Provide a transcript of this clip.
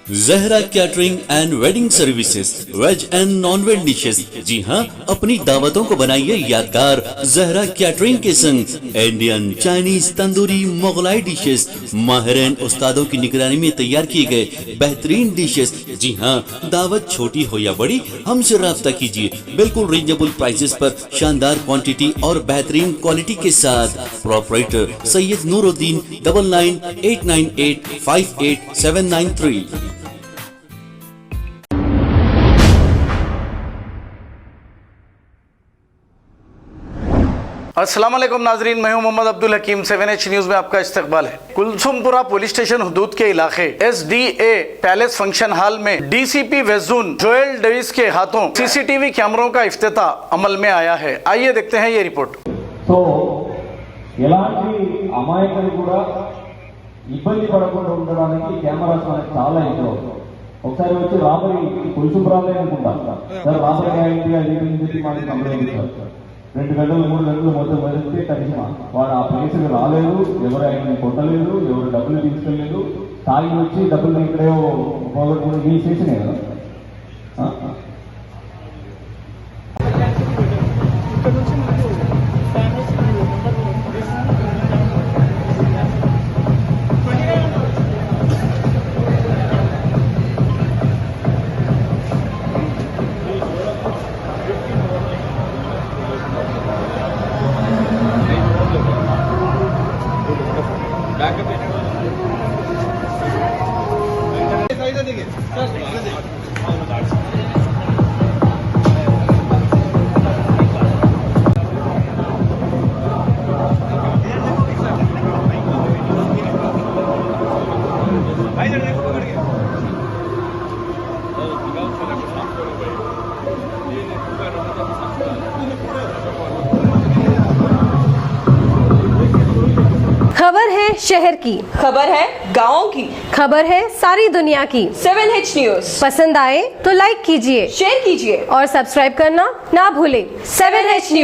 Zahra catering and wedding services, veg and non veg dishes. जी हाँ, अपनी दावतों को बनाइए यादगार जहरा कैटरिंग के संग। Indian, Chinese, tandoori, Mughlai dishes माहिरीन उस्तादों की निगरानी में तैयार किए गए बेहतरीन डिशेस। जी हाँ, दावत छोटी हो या बड़ी, हमसे राब्ता कीजिए। बिल्कुल रीजनेबल प्राइसेस पर शानदार क्वांटिटी और बेहतरीन क्वालिटी के साथ। प्रोपराइटर सैयद नूरुद्दीन 9989858793। अस्सलाम वालेकुम नाजरीन, मैं हूं मोहम्मद अब्दुल हकीम। 7H न्यूज में आपका इस्तकबाल है। कुलसुमपुरा पुलिस स्टेशन हुदूद के इलाके SDA पैलेस फंक्शन हॉल में DCP west zone Joel Davies के हाथों CCTV कैमरों का इफ्तिताह अमल में आया है। आइए देखते हैं ये रिपोर्ट। तो ఎలాంటి అమాయకులు కూడా ఇబ్బంది పడకుండా ఉండడానికి కెమెరాస్ మనకి చాలా ఇంట్లో ఒకసారి వచ్చి రాబరీ కుల్సుపురాలే అనుకుంటా సార్, రాబరీ అయింది అది చెప్పి మనకి కంప్లైంట్ ఇచ్చారు. 2 గంటలు 3 గంటలు మొత్తం వదిలితే కనీసం వాడు ఆ ప్లేస్కి రాలేదు, ఎవరు ఆయన్ని కొట్టలేదు, ఎవరు డబ్బులు తీసుకెళ్ళలేదు, తాగి వచ్చి డబ్బులు ఇక్కడే పోగొట్టుకుని ఈ చేసినాయి కదా. खबर है शहर की, खबर है गाँव की, खबर है सारी दुनिया की। 7H न्यूज पसंद आए तो लाइक कीजिए, शेयर कीजिए और सब्सक्राइब करना ना भूलें। 7H news.